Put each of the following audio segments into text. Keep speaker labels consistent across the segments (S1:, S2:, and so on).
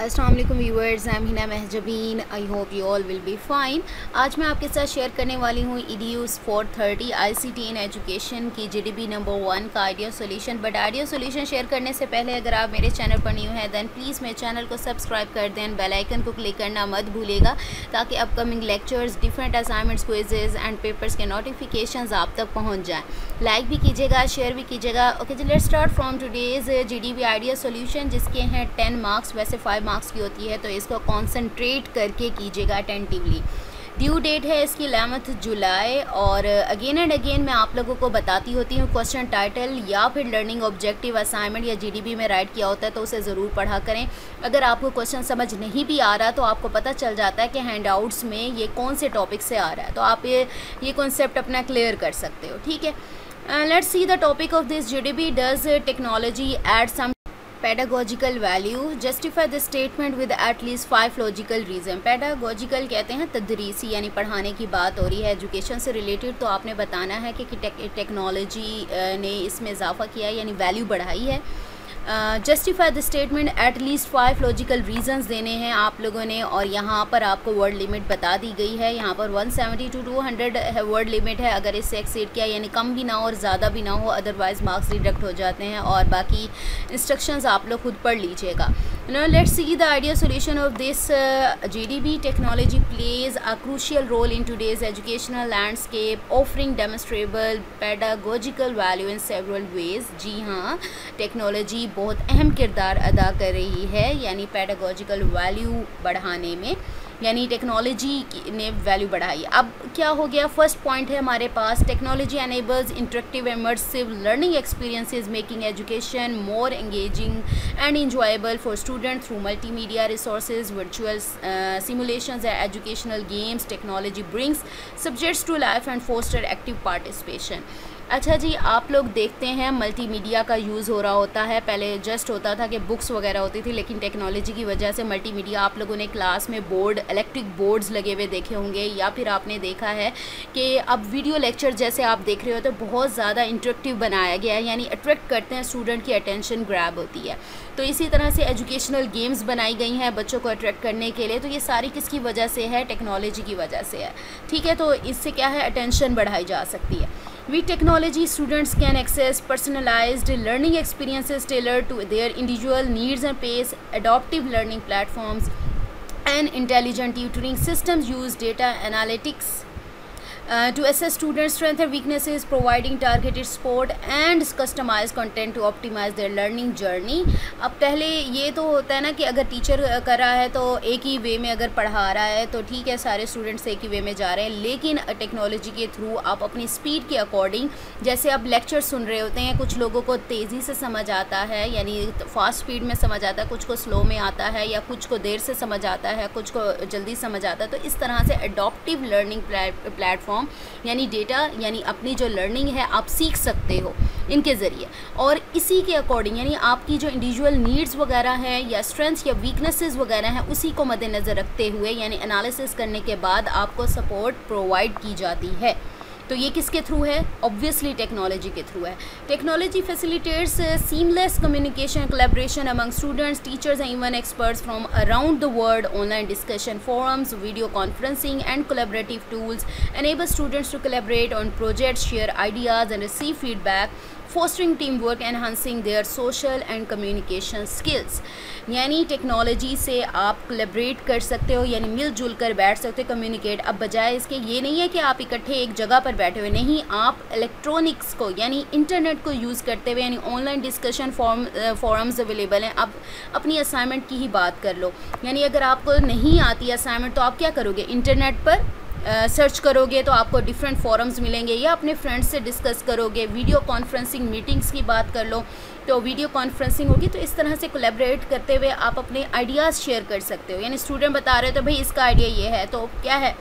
S1: अस्सलाम वालेकुम viewers, I am Hina Mahjabeen. I hope you all will be fine. आज मैं आपके साथ शेयर करने वाली हूँ EDU's 430 ICT इन एजुकेशन की GDB नंबर 1 का idea solution. But idea solution share करने से पहले अगर आप मेरे चैनल पर न्यू हैं दैन प्लीज़ मेरे चैनल को सब्सक्राइब कर दें, बेल आइकन को क्लिक करना मत भूलिएगा ताकि upcoming lectures, different assignments, quizzes and papers के नोटिफिकेशंस आप तक पहुँच जाएँ। लाइक भी कीजिएगा, शेयर भी कीजिएगा। ओके जी, let's start from today's GDB idea solution, जिसके हैं 10 मार्क्स, वैसे 5 मार्क्स की होती है, तो इसको कंसंट्रेट करके कीजिएगा अटेंटिवली। ड्यू डेट है इसकी 11 जुलाई। और अगेन एंड अगेन मैं आप लोगों को बताती होती हूँ, क्वेश्चन टाइटल या फिर लर्निंग ऑब्जेक्टिव असाइनमेंट या GDB में राइट किया होता है तो उसे ज़रूर पढ़ा करें। अगर आपको क्वेश्चन समझ नहीं भी आ रहा तो आपको पता चल जाता है कि हैंडआउट्स में ये कौन से टॉपिक से आ रहा है, तो आप ये कॉन्सेप्ट अपना क्लियर कर सकते हो। ठीक है, let's see the topic of this GDB। Does technology add some pedagogical value? Justify the statement with at least 5 logical reason. Pedagogical कहते हैं तदरीसी, यानी पढ़ाने की बात हो रही है, एजुकेशन से रिलेटेड, तो आपने बताना है कि टेक्नोलॉजी ने इसमें इजाफा किया है यानी वैल्यू बढ़ाई है। Justify the statement, eight least 5 logical reasons देने हैं आप लोगों ने, और यहाँ पर आपको वर्ड लिमिट बता दी गई है। यहाँ पर 170 to 200 वर्ड लिमिट है। अगर इससे एक्सीड किया यानी कम भी ना हो और ज़्यादा भी ना हो, अदरवाइज़ मार्क्स डिडक्ट हो जाते हैं। और बाकी इंस्ट्रक्शंस आप लोग खुद पढ़ लीजिएगा। Now let's see the ideal solution of this GDB. Technology plays a crucial role in today's educational landscape, offering demonstrable pedagogical value in several ways. जी हाँ, टेक्नोलॉजी बहुत अहम किरदार अदा कर रही है यानी पेडागोजिकल वैल्यू बढ़ाने में, यानी टेक्नोलॉजी ने वैल्यू बढ़ाई। अब क्या हो गया, फर्स्ट पॉइंट है हमारे पास, technology enables interactive immersive learning experiences, making education more engaging and enjoyable for student through multimedia resources, virtual simulations and educational games. Technology brings subjects to life and foster active participation. अच्छा जी, आप लोग देखते हैं multimedia का use हो रहा होता है। पहले जस्ट होता था कि बुक्स वगैरह होती थी, लेकिन टेक्नोलॉजी की वजह से मल्टीमीडिया, आप लोगों ने क्लास में बोर्ड, इलेक्ट्रिक बोर्ड्स लगे हुए देखे होंगे, या फिर आपने देखा है कि अब वीडियो लेक्चर जैसे आप देख रहे हो तो बहुत ज़्यादा इंटरेक्टिव बनाया गया है, यानी अट्रैक्ट करते हैं, स्टूडेंट की अटेंशन ग्रैब होती है। तो इसी तरह से एजुकेशनल गेम्स बनाई गई हैं बच्चों को अट्रैक्ट करने के लिए। तो ये सारी किसकी वजह से है? टेक्नोलॉजी की वजह से है। ठीक है, तो इससे क्या है, अटेंशन बढ़ाई जा सकती है। With technology, students can access personalized learning experiences tailored to their individual needs and pace. Adaptive learning platforms and intelligent tutoring systems use data analytics to assess students' strengths and weaknesses, providing targeted support and customized content to optimize their learning journey. अब पहले ये तो होता है ना कि अगर teacher कर रहा है तो एक ही वे में अगर पढ़ा रहा है तो ठीक है, सारे स्टूडेंट्स एक ही वे में जा रहे हैं, लेकिन टेक्नोलॉजी के थ्रू आप अपनी स्पीड के अकॉर्डिंग, जैसे आप लेक्चर सुन रहे होते हैं, कुछ लोगों को तेज़ी से समझ आता है यानी फास्ट स्पीड में समझ आता है, कुछ को स्लो में आता है, या कुछ को देर से समझ आता है, कुछ को जल्दी समझ आता है। तो इस तरह से एडॉप्टिव लर्निंग प्लेटफॉर्म यानी डेटा, यानी अपनी जो लर्निंग है आप सीख सकते हो इनके ज़रिए, और इसी के अकॉर्डिंग यानी आपकी जो इंडिविजुअल नीड्स वगैरह हैं या स्ट्रेंथ्स या वीकनेसेस वगैरह हैं उसी को मद्देनज़र रखते हुए यानी एनालिसिस करने के बाद आपको सपोर्ट प्रोवाइड की जाती है। तो ये किसके थ्रू है? ऑब्वियसली टेक्नोलॉजी के थ्रू है। Technology facilitates seamless communication, collaboration among students, teachers and even experts from around the world. Online discussion forums, video conferencing and collaborative tools enable students to collaborate on projects, share ideas and receive feedback, fostering teamwork, enhancing their social and communication skills. यानी technology से आप collaborate कर सकते हो, यानी मिलजुल कर बैठ सकते हो, कम्युनिकेट। अब बजाय इसके ये नहीं है कि आप इकट्ठे एक जगह पर बैठे हुए, नहीं, आप इलेक्ट्रॉनिक्स को यानी इंटरनेट को यूज़ करते हुए, यानी ऑनलाइन डिस्कशन फॉरम्स अवेलेबल हैं। अब अपनी असाइनमेंट की ही बात कर लो, यानी अगर आपको नहीं आती असाइनमेंट तो आप क्या करोगे, इंटरनेट पर सर्च करोगे तो आपको डिफरेंट फॉरम्स मिलेंगे, या अपने फ्रेंड्स से डिस्कस करोगे। वीडियो कॉन्फ्रेंसिंग मीटिंग्स की बात कर लो तो वीडियो कॉन्फ्रेंसिंग होगी, तो इस तरह से कोलैबोरेट करते हुए आप अपने आइडियाज़ शेयर कर सकते हो। यानी स्टूडेंट बता रहे हो तो भाई इसका आइडिया ये है, तो क्या है,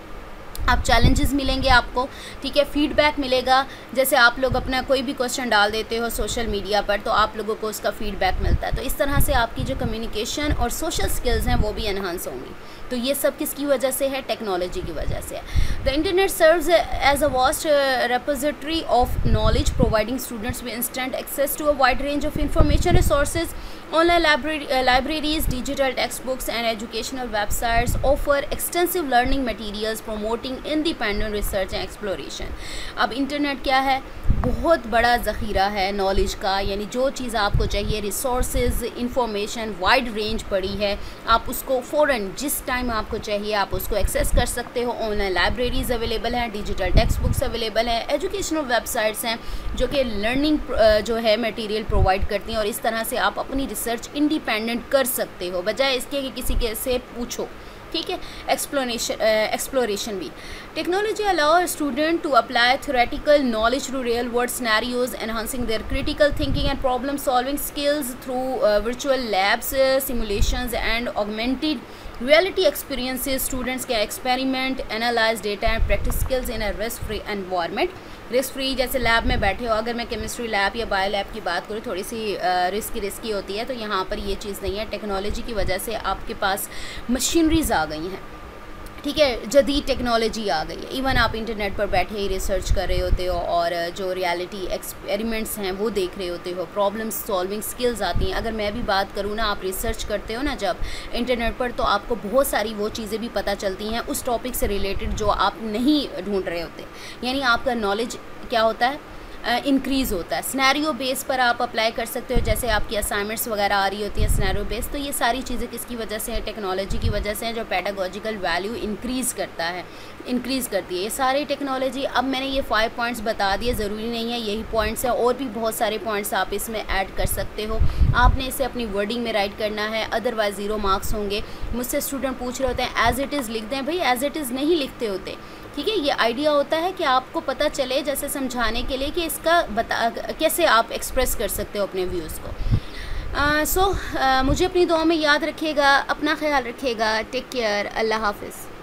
S1: आप चैलेंजेस मिलेंगे आपको, ठीक है, फीडबैक मिलेगा। जैसे आप लोग अपना कोई भी क्वेश्चन डाल देते हो सोशल मीडिया पर तो आप लोगों को उसका फीडबैक मिलता है, तो इस तरह से आपकी जो कम्युनिकेशन और सोशल स्किल्स हैं वो भी एनहांस होंगी। तो ये सब किसकी वजह से है? टेक्नोलॉजी की वजह से है। The internet serves as a vast repository of knowledge, providing students with instant access to a wide range of information resources. Online libraries, digital textbooks and educational websites offer extensive learning materials promoting independent research and exploration। अब internet क्या है? बहुत बड़ा ज़ख़ीरा है knowledge का, यानी जो चीज़ आपको चाहिए, रिसोर्सेज, इंफॉर्मेशन, वाइड रेंज पड़ी है, आप उसको फ़ौरन जिस टाइम आपको चाहिए आप उसको एक्सेस कर सकते हो। ऑनलाइन लाइब्रेरीज़ अवेलेबल हैं, डिजिटल टेक्स्ट बुक्स अवेलेबल हैं, एजुकेशनल वेबसाइट्स हैं जो कि लर्निंग जो है मटेरियल प्रोवाइड करती हैं, और इस तरह से आप अपनी रिसर्च इंडिपेंडेंट कर सकते हो बजाय इसके कि किसी के से पूछो, ठीक है। एक्सप्लोरेशन भी। Technology allow student to apply theoretical knowledge to real world scenarios, enhancing their critical thinking and problem solving skills through virtual labs, simulations and augmented reality experiences। Students can experiment, analyze data and practice skills in a risk free environment। Risk free, जैसे lab में बैठे हो, अगर मैं chemistry lab या bio lab की बात करूँ, थोड़ी सी रिस्की होती है, तो यहाँ पर ये चीज़ नहीं है। टेक्नोलॉजी की वजह से आपके पास मशीनरीज आ गई हैं, ठीक है, जदीद टेक्नोलॉजी आ गई है। इवन आप इंटरनेट पर बैठे ही रिसर्च कर रहे होते हो और जो रियलिटी एक्सपेरिमेंट्स हैं वो देख रहे होते हो, प्रॉब्लम सॉल्विंग स्किल्स आती हैं। अगर मैं भी बात करूँ ना, आप रिसर्च करते हो ना जब इंटरनेट पर, तो आपको बहुत सारी वो चीज़ें भी पता चलती हैं उस टॉपिक से रिलेटेड जो आप नहीं ढूंढ रहे होते, यानी आपका नॉलेज क्या होता है, इंक्रीज़ होता है। सिनेरियो बेस पर आप अप्लाई कर सकते हो, जैसे आपकी असाइनमेंट्स वगैरह आ रही होती है सिनेरियो बेस, तो ये सारी चीज़ें किसकी वजह से है? टेक्नोलॉजी की वजह से है, जो पेडागोजिकल वैल्यू इंक्रीज़ करती है ये सारी टेक्नोलॉजी। अब मैंने ये 5 पॉइंट्स बता दिए, ज़रूरी नहीं है यही पॉइंट्स है, और भी बहुत सारे पॉइंट्स आप इसमें ऐड कर सकते हो। आपने इसे अपनी वर्डिंग में राइट करना है, अदरवाइज़ 0 मार्क्स होंगे। मुझसे स्टूडेंट पूछ रहे होते हैं एज़ इट इज़ लिख दें, भाई एज़ इट इज़ नहीं लिखते होते, ठीक है। ये आइडिया होता है कि आपको पता चले, जैसे समझाने के लिए कि इसका कैसे आप एक्सप्रेस कर सकते हो अपने व्यूज़ को। मुझे अपनी दुआ में याद रखिएगा, अपना ख्याल रखिएगा, टेक केयर, अल्लाह हाफिज़।